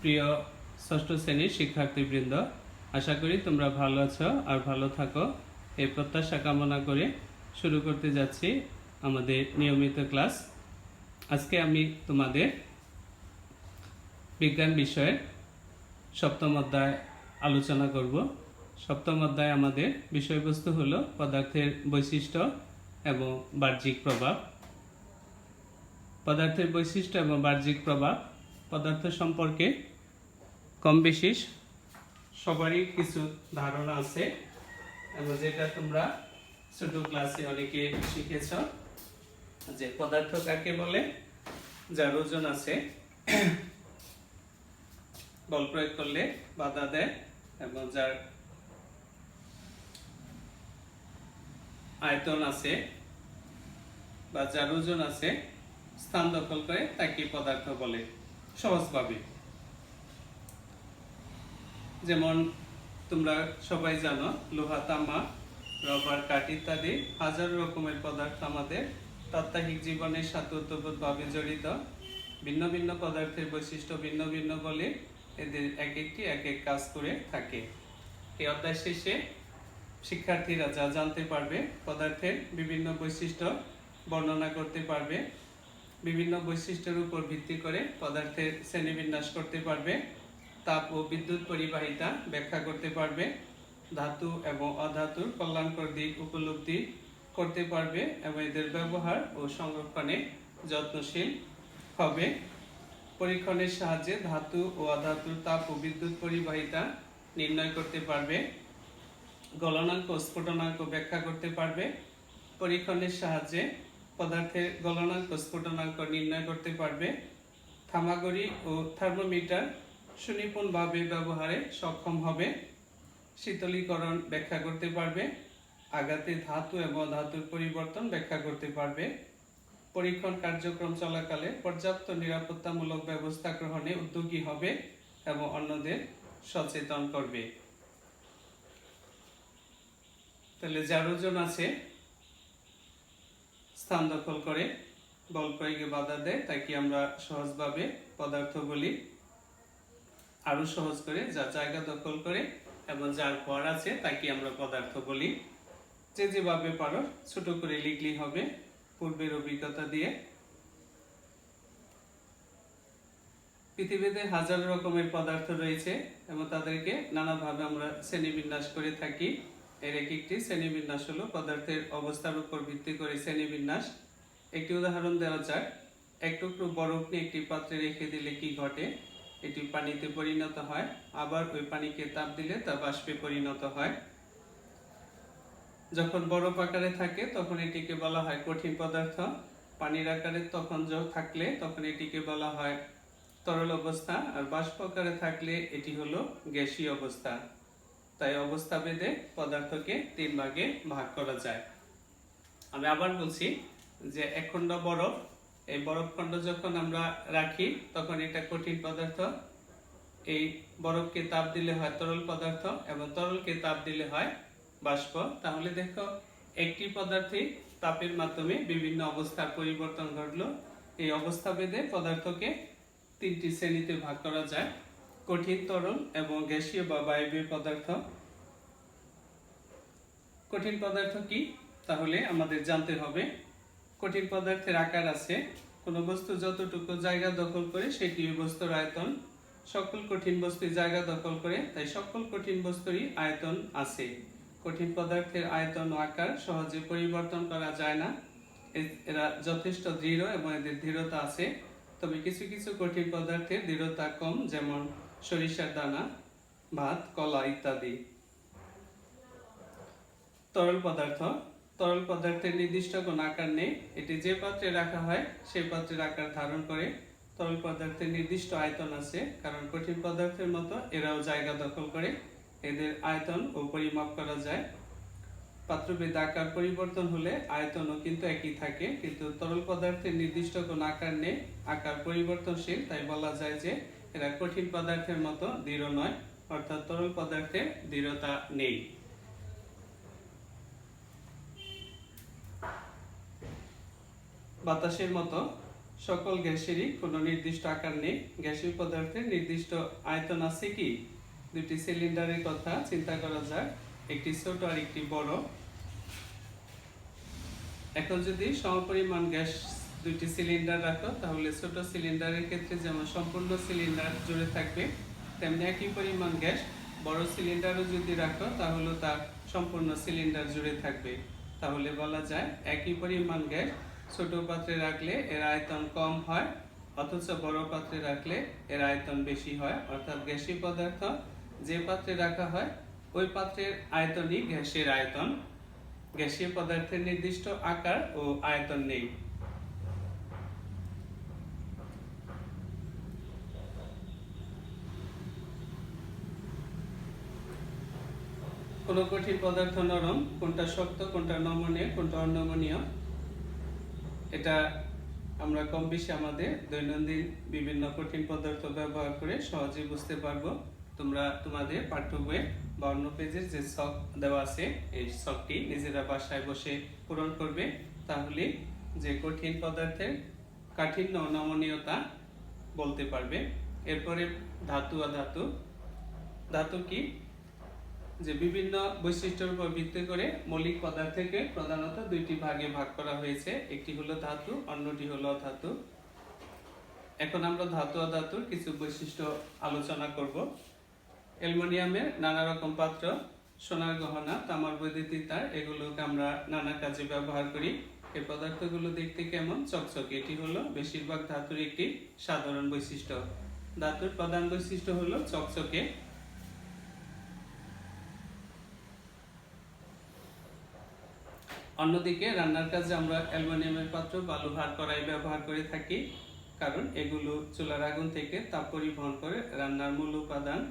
প্রিয় ষষ্ঠ শ্রেণীর শিক্ষার্থীবৃন্দ, আশা করি তোমরা ভালো আছো আর ভালো থাকো এই প্রত্যাশা কামনা করে শুরু করতে যাচ্ছি আমাদের নিয়মিত ক্লাস। আজকে আমি তোমাদের বিজ্ঞান বিষয়ের সপ্তম অধ্যায় আলোচনা করব। সপ্তম অধ্যায় আমাদের বিষয়বস্তু হলো পদার্থের বৈশিষ্ট্য এবং বাহ্যিক প্রভাব। পদার্থের বৈশিষ্ট্য এবং বাহ্যিক প্রভাব পদার্থ সম্পর্কে কম বেশি সবারই কিছু ধারণা আছে এবং যেটা তোমরা ছোট ক্লাসে অনেকে শিখেছ যে পদার্থ কাকে বলে, যার ওজন আছে, বল প্রয়োগ করলে বাধা দেয় এবং যার আয়তন আছে বা যার ওজন আছে, স্থান দখল করে তাকে পদার্থ বলে সহজভাবে। যেমন তোমরা সবাই জানো লোহা, তামা, রবার, কাঠ ইত্যাদি হাজার রকমের পদার্থ আমাদের প্রাত্যহিক জীবনের সাথে ওতপ্রোতভাবে জড়িত। ভিন্ন ভিন্ন পদার্থের বৈশিষ্ট্য ভিন্ন ভিন্ন বলে এদের এক একটি এক এক কাজ করে থাকে। এই অধ্যায় শেষে শিক্ষার্থীরা যা জানতে পারবে, পদার্থের বিভিন্ন বৈশিষ্ট্য বর্ণনা করতে পারবে, বিভিন্ন বৈশিষ্ট্যের উপর ভিত্তি করে পদার্থের শ্রেণীবিন্যাস করতে পারবে, তাপ ও বিদ্যুৎ পরিবাহিতা ব্যাখ্যা করতে পারবে, ধাতু এবং অধাতুর কল্যাণকর দিক উপলব্ধি করতে পারবে এবং এদের ব্যবহার ও সংরক্ষণে যত্নশীল হবে। পরীক্ষণের সাহায্যে ধাতু ও অধাতুর তাপ ও বিদ্যুৎ পরিবাহিতা নির্ণয় করতে পারবে, গলনাঙ্ক ও স্ফুটনাঙ্ক ব্যাখ্যা করতে পারবে। পরীক্ষণের সাহায্যে পদার্থের গলনাঙ্ক স্ফুটনাঙ্ক নির্ণয় করতে পারবে। থার্মোগড়ি ও থার্মোমিটার সুনিপুণভাবে ব্যবহারে সক্ষম হবে। শীতলীকরণ ব্যাখ্যা করতে পারবে। আঘাতে ধাতু এবং ধাতুর পরিবর্তন ব্যাখ্যা করতে পারবে। পরীক্ষণ কার্যক্রম চলাকালে পর্যাপ্ত নিরাপত্তামূলক ব্যবস্থা গ্রহণে উদ্যোগী হবে এবং অন্যদের সচেতন করবে। তাহলে যার ওজন আছে, স্থান দখল করে, বল প্রয়োগে বাধা দেয়, তাকে আমরা সহজভাবে পদার্থ বলি। আরো সহজ করে যা জায়গা দখল করে এবং যার ভর আছে তাকে আমরা পদার্থ বলি। যে যেভাবে পারো ছোট করে লিখলেই হবে পূর্বের অভিজ্ঞতা দিয়ে। পৃথিবীতে হাজার রকমের পদার্থ রয়েছে এবং তাদেরকে নানাভাবে আমরা শ্রেণীবিন্যাস করে থাকি। এর এক একটি শ্রেণীবিন্যাস হলো পদার্থের অবস্থার উপর ভিত্তি করে শ্রেণীবিন্যাস। একটি উদাহরণ দেওয়া যাক। এক টুকরো বরফ নিয়ে একটি পাত্রে রেখে দিলে কি ঘটে? এটি পানিতে পরিণত হয়, আবার ওই পানিকে তাপ দিলে তা বাষ্পে পরিণত হয়। যখন বরফ আকারে থাকে তখন এটিকে বলা হয় কঠিন পদার্থ। পানির আকারে থাকলে তখন এটিকে বলা হয় তরল অবস্থা, আর বাষ্প আকারে থাকলে এটি হলো গ্যাসীয় অবস্থা। তাই অবস্থা ভেদে পদার্থকে তিন ভাগে ভাগ করা যায়। আমি আবার বলছি যে এক খণ্ড বরফ, এই বরফ খণ্ড যখন আমরা রাখি তখন এটা কঠিন পদার্থ। এই বরফকে তাপ দিলে হয় তরল পদার্থ এবং তরলকে তাপ দিলে হয় বাষ্প। তাহলে দেখো একটি পদার্থে তাপের মাধ্যমে বিভিন্ন অবস্থার পরিবর্তন ঘটলো। এই অবস্থা ভেদে পদার্থকে তিনটি শ্রেণীতে ভাগ করা যায়: কঠিন, তরল এবং গ্যাসীয় বা বায়বীয় পদার্থ। কঠিন পদার্থ কি তাহলে আমাদের জানতে হবে। কঠিন পদার্থের আকার আছে। কোনো বস্তু যতটুকু জায়গা দখল করে সেটি বস্তুর আয়তন। সকল কঠিন বস্তু জায়গা দখল করে, তাই সকল কঠিন বস্তুরই আয়তন আছে। কঠিন পদার্থের আয়তন ও আকার সহজে পরিবর্তন করা যায় না। এরা যথেষ্ট দৃঢ় এবং এদের দৃঢ়তা আছে। তবে কিছু কিছু কঠিন পদার্থের দৃঢ়তা কম, যেমন সরিষার দানা, ভাত, কলা ইত্যাদি। তরল পদার্থ। তরল পদার্থের নির্দিষ্ট কোনো আকার নেই। এটি যে পাত্রে রাখা হয় সেই পাত্রের আকার ধারণ করে। তরল পদার্থের নির্দিষ্ট আয়তন আছে, কারণ কঠিন পদার্থের মতো এরাও জায়গা দখল করে। এদের আয়তন ও পরিমাপ করা যায়। পাত্রভেদে আকার পরিবর্তন হলে আয়তনও কিন্তু একই থাকে, কিন্তু তরল পদার্থের নির্দিষ্ট কোনো আকার নেই, আকার পরিবর্তনশীল। তাই বলা যায় যে এরা কঠিন পদার্থের মতো দৃঢ় নয়, অর্থাৎ তরল পদার্থের দৃঢ়তা নেই। বাতাসের মতো সকল গ্যাসেরই কোনো নির্দিষ্ট আকার নেই। গ্যাসীয় পদার্থের নির্দিষ্ট আয়তন আছে কি? দুটি সিলিন্ডারের কথা চিন্তা করা যাক, একটি ছোট আর একটি বড়। এখন যদি সমপরিমাণ গ্যাস দুইটি সিলিন্ডার রাখো, তাহলে ছোট সিলিন্ডারের ক্ষেত্রে যেমন সম্পূর্ণ সিলিন্ডার জুড়ে থাকবে, তেমনি একই পরিমাণ গ্যাস বড় সিলিন্ডারও যদি রাখো, তাহলে তা সম্পূর্ণ সিলিন্ডার জুড়ে থাকবে। তাহলে বলা যায় একই পরিমাণ গ্যাস ছোট পাত্রে রাখলে এর আয়তন কম হয়, অথচ বড় পাত্রে রাখলে এর আয়তন বেশি হয়। অর্থাৎ গ্যাসীয় পদার্থ যে পাত্রে রাখা হয় ওই পাত্রের আয়তনই গ্যাসের আয়তন। গ্যাসীয় পদার্থের নির্দিষ্ট আকার ও আয়তন নেই। কোন কঠিন পদার্থ নরম, কোনটা শক্ত, কোনটা নমনীয়, কোনটা অনমনীয়, এটা আমরা কম বেশি আমাদের দৈনন্দিন বিভিন্ন কঠিন পদার্থ ব্যবহার করে সহজেই বুঝতে পারবো। তোমরা তোমাদের পাঠ্য বইয়ে 52 পেজের যে ছক দেওয়া আছে, এই ছকটি নিজেরা বাসায় বসে পূরণ করবে। তাহলে যে কঠিন পদার্থের কাঠিন্য ও নমনীয়তা বলতে পারবে। এরপরে ধাতু অধাতু। ধাতু কি? যে বিভিন্ন বৈশিষ্ট্যের উপর ভিত্তি করে মৌলিক পদার্থকে প্রধানত দুইটি ভাগে ভাগ করা হয়েছে, একটি হলো ধাতু, অন্যটি হলো অধাতু। এখন আমরা ধাতু অধাতুর কিছু বৈশিষ্ট্য আলোচনা করব। অ্যালুমিনিয়ামের নানা রকম পাত্র, সোনার গহনা, তামার বৈদ্যুতিক তার, এগুলোকে আমরা নানা কাজে ব্যবহার করি। এই পদার্থগুলো দেখতে কেমন? চকচকে। এটি হলো বেশিরভাগ ধাতুর একটি সাধারণ বৈশিষ্ট্য। ধাতুর প্রধান বৈশিষ্ট্য হলো চকচকে। অন্যদিকে রান্নার কাজে আমরা অ্যালুমিনিয়ামের পাত্র বা লোহার কড়াই ব্যবহার করে থাকি, কারণ এগুলো চুলার আগুন থেকে তাপ পরিবহন করে রান্নার মূল উপাদান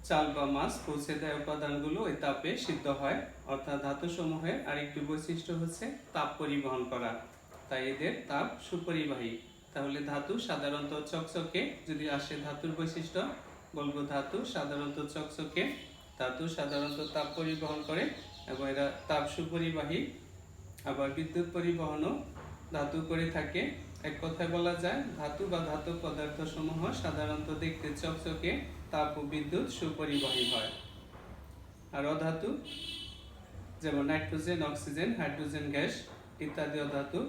চাল বা মাছ পৌঁছে দেয় উপাদানগুলো ওই তাপে সিদ্ধ হয়। অর্থাৎ ধাতু সমূহের আরেকটি বৈশিষ্ট্য হচ্ছে তাপ পরিবহন করা, তাই এদের তাপ সুপরিবাহী। তাহলে ধাতু সাধারণত চকচকে। যদি আসে ধাতুর বৈশিষ্ট্য, বলবো ধাতু সাধারণত চকচকে, ধাতু সাধারণত তাপ পরিবহন করে এবং এরা তাপ সুপরিবাহী। আবার বিদ্যুৎ পরিবহনও ধাতু করে থাকে। এক কথায় বলা যায় ধাতু বা ধাতব পদার্থ সমূহ সাধারণত দেখতে চকচকে, তাপ ও বিদ্যুৎ সুপরিবাহী হয়। আর অধাতু যেমন নাইট্রোজেন, অক্সিজেন, হাইড্রোজেন গ্যাস ইত্যাদি অধাতু,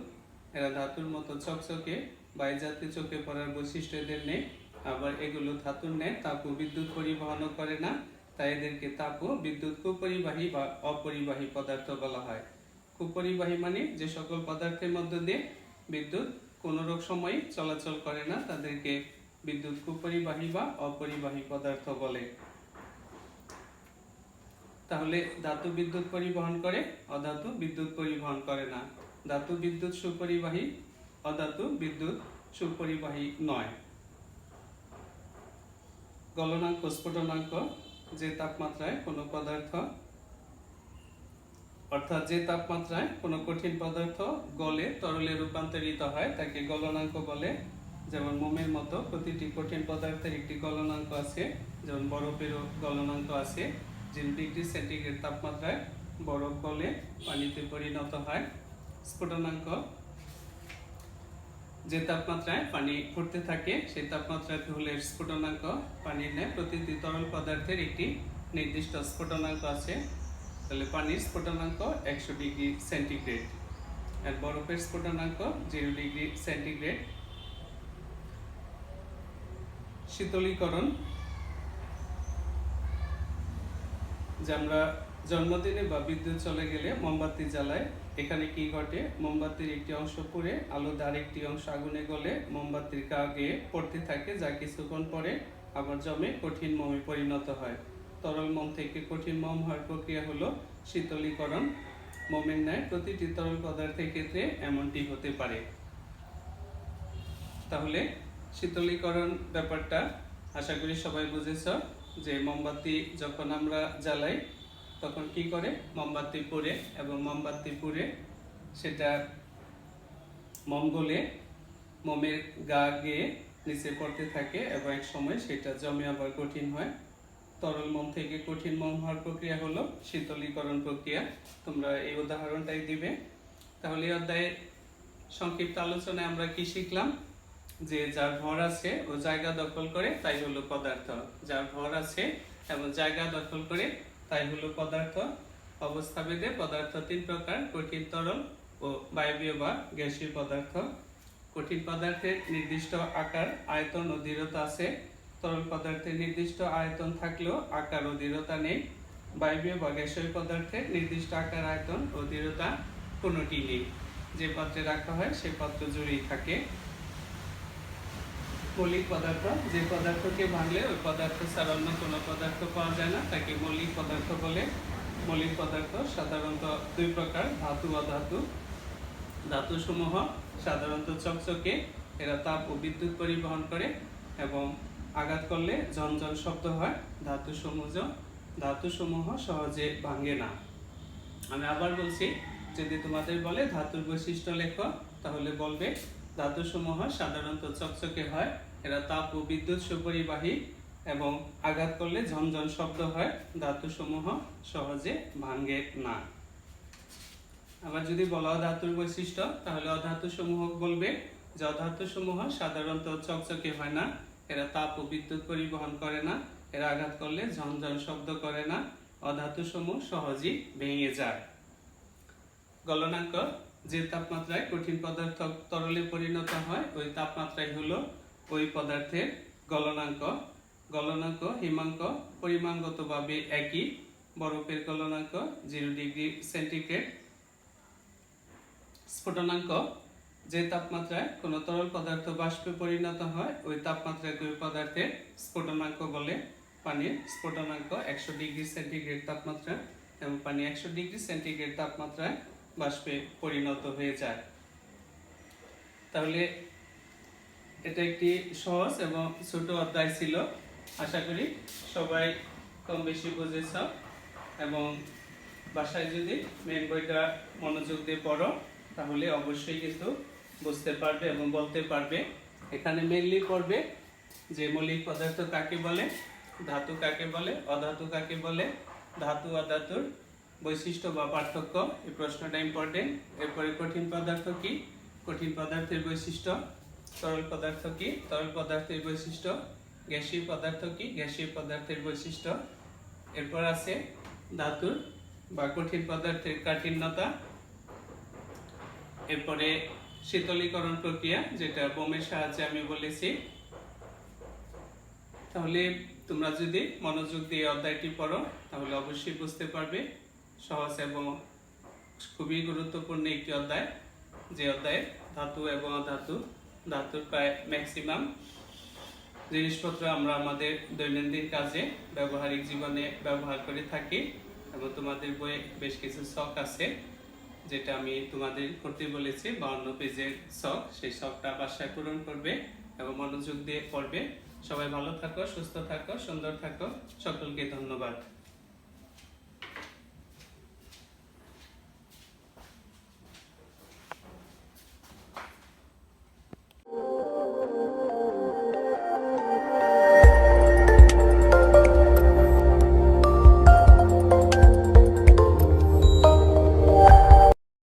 এরা ধাতুর মতো চকচকে বা এই জাতীয় চোখে পড়ার বৈশিষ্ট্য এদের নেই। আবার এগুলো ধাতুর নেই, তাপ ও বিদ্যুৎ পরিবহনও করে না, তাই এদেরকে তাপ ও বিদ্যুৎ কুপরিবাহী বা অপরিবাহী পদার্থ বলা হয়। কুপরিবাহী মানে যে সকল পদার্থের মধ্য দিয়ে বিদ্যুৎ কোনো সময় চলাচল করে না, তাদেরকে বিদ্যুৎ কুপরিবাহী বা অপরিবাহী পদার্থ বলে। তাহলে ধাতু বিদ্যুৎ পরিবহন করে, অধাতু বিদ্যুৎ পরিবহন করে না। ধাতু বিদ্যুৎ সুপরিবাহী, অধাতু বিদ্যুৎ সুপরিবাহী নয়। গলনাঙ্ক, স্ফুটনাঙ্ক, যে তাপমাত্রায় কোনো পদার্থ, অর্থাৎ যে তাপমাত্রায় কোনো কঠিন পদার্থ গলে তরলে রূপান্তরিত হয় তাকে গলনাঙ্ক বলে। যেমন মোমের মতো প্রতিটি কঠিন পদার্থের একটি গলনাঙ্ক আছে, যেমন বরফেরও গলনাঙ্ক আছে। 0 ডিগ্রি সেন্টিগ্রেড তাপমাত্রায় বরফ গলে পানিতে পরিণত হয়। স্ফুটনাঙ্ক, যে তাপমাত্রায় পানি ফুটতে থাকে সেই তাপমাত্রাকে হলে স্ফুটনাঙ্ক। পানির ন্যায় প্রতিটি তরল পদার্থের একটি নির্দিষ্ট স্ফুটনাঙ্ক আছে। তাহলে পানির স্ফুটনাঙ্ক 100 ডিগ্রি সেন্টিগ্রেড, আর বরফের স্ফুটনাঙ্ক 0 ডিগ্রি সেন্টিগ্রেড। শীতলীকরণ, যে আমরা জন্মদিনে বা বিদ্যুৎ চলে গেলে মোমবাতি জ্বালাই, এখানে কি ঘটে? মোমবাতির একটি অংশ পুড়ে আলোতে আরেকটি অংশ আগুনে গলে মোমবাতির গা গিয়ে পড়তে থাকে, যা কিছুক্ষণ পরে আবার জমে কঠিন মোমে পরিণত হয়। তরল মোম থেকে কঠিন মোম হওয়ার প্রক্রিয়া হলো শীতলীকরণ। মোমের ন্যায় প্রতিটি তরল পদার্থের ক্ষেত্রে এমনটি হতে পারে। তাহলে শীতলীকরণ ব্যাপারটা আশা করি সবাই বুঝেছ, যে মোমবাতি যখন আমরা জ্বালাই তখন কি করে? মোমবাতি পুড়ে, এবং মোমবাতি পুড়ে সেটা মোম গলে মোমের গা গিয়ে নিচে পড়তে থাকে এবং এক সময় সেটা জমে আবার কঠিন হয়। তরল মোম থেকে কঠিন মোম হওয়ার প্রক্রিয়া হলো শীতলীকরণ প্রক্রিয়া। তোমরা এই উদাহরণটাই দিবে। তাহলে এই অধ্যায়ে সংক্ষিপ্ত আলোচনায় আমরা কি শিখলাম? যে যার ভর আছে ও জায়গা দখল করে তাই হলো পদার্থ। যার ভর আছে এবং জায়গা দখল করে তাই হলো পদার্থ। অবস্থাভেদে পদার্থ তিন প্রকার: কঠিন, তরল ও বায়বীয় বা গ্যাসীয় পদার্থ। কঠিন পদার্থের নির্দিষ্ট আকার, আয়তন ও দৃঢ়তা আছে। তরল পদার্থের নির্দিষ্ট আয়তন থাকলেও আকার ও দৃঢ়তা নেই। বায়বীয় বা গ্যাসীয় পদার্থের নির্দিষ্ট আকার, আয়তন ও দৃঢ়তা কোনোটি নেই। যে পাত্রে রাখা হয় সেই পাত্র জুড়েই থাকে। মৌলিক পদার্থ: যে পদার্থকে ভাঙলে ওই পদার্থ ছাড়া অন্য কোনো পদার্থ পাওয়া যায় না তাকে মৌলিক পদার্থ বলে। মৌলিক পদার্থ সাধারণত দুই প্রকার: ধাতু ও অধাতু। ধাতুসমূহ সাধারণত চকচকে, এরা তাপ ও বিদ্যুৎ পরিবহন করে এবং আঘাত করলে ঝনঝন শব্দ হয়। ধাতুসমূহ সহজে ভাঙে না। আমি আবার বলছি, যদি তোমাদের বলে ধাতুর বৈশিষ্ট্য লেখো, তাহলে বলবে ধাতুসমূহ সাধারণত চকচকে হয়, এরা তাপ ও বিদ্যুৎ সুপরিবাহী এবং আঘাত করলে ঝনঝন শব্দ হয়। ধাতুসমূহ সহজে ভাঙে না। আবার যদি বলা হয় ধাতুর বৈশিষ্ট্য, তাহলে অধাতুসমূহ বলবে যে অধাতুসমূহ সাধারণত চকচকে হয় না, এরা তাপ ও বিদ্যুৎ পরিবহন করে না, এরা আঘাত করলে ঝনঝন শব্দ করে না, অধাতুসমূহ সহজেই ভেঙে যায়। গলনাঙ্ক: যে তাপমাত্রায় কঠিন পদার্থ তরলে পরিণত হয় ওই তাপমাত্রাই হলো ওই পদার্থের গলনাঙ্ক। গলনাঙ্ক, হিমাঙ্ক পরিমাণগতভাবে একই। বরফের গলনাঙ্ক 0 ডিগ্রি সেন্টিগ্রেড। স্ফুটনাঙ্ক: যে তাপমাত্রায় কোনো তরল পদার্থ বাষ্পে পরিণত হয় ওই তাপমাত্রাকে ওই পদার্থের স্ফুটনাঙ্ক বলে। পানির স্ফুটনাঙ্ক 100 ডিগ্রি সেন্টিগ্রেড তাপমাত্রা এবং পানি 100 ডিগ্রি সেন্টিগ্রেড তাপমাত্রায় বাষ্পে পরিণত হয়ে যায়। তাহলে এটা একটি সহজ এবং ছোট অধ্যায় ছিল। আশা করি সবাই কম বেশি বুঝেছ এবং বাসায় যদি মেন বইটা মনোযোগ দিয়ে পড়ো তাহলে অবশ্যই কিন্তু বুঝতে পারবে এবং বলতে পারবে। এখানে মেনলি পড়বে যে মৌলিক পদার্থ কাকে বলে, ধাতু কাকে বলে, অধাতু কাকে বলে, ধাতু অধাতুর বৈশিষ্ট্য বা পার্থক্য, এই প্রশ্নটা ইম্পর্টেন্ট। এরপরে কঠিন পদার্থ কি, কঠিন পদার্থের বৈশিষ্ট্য, তরল পদার্থ কি, তরল পদার্থের বৈশিষ্ট্য, গ্যাসীয় পদার্থ কি, গ্যাসীয় পদার্থের বৈশিষ্ট্য। এরপর আছে ধাতুর বা কঠিন পদার্থের কাঠিন্যতা। এরপরে শীতলীকরণ প্রক্রিয়া, যেটা বোমের সাহায্যে আমি বলেছি। তাহলে তোমরা যদি মনোযোগ দিয়ে অধ্যায়টি পড়ো তাহলে অবশ্যই বুঝতে পারবে। সহজ এবং খুবই গুরুত্বপূর্ণ একটি অধ্যায়, যে অধ্যায়ে ধাতু এবং অধাতু, ধাতুর প্রায় ম্যাক্সিমাম জিনিসপত্র আমরা আমাদের দৈনন্দিন কাজে ব্যবহারিক জীবনে ব্যবহার করে থাকি। এবং তোমাদের বইয়ে বেশ কিছু শখ আছে যেটা আমি তোমাদের করতে বলেছি, 52 পেজের শখ। সেই শখটা বাসায় পূরণ করবে এবং মনোযোগ দিয়ে পড়বে। সবাই ভালো থাকো, সুস্থ থাকো, সুন্দর থাকো। সকলকে ধন্যবাদ।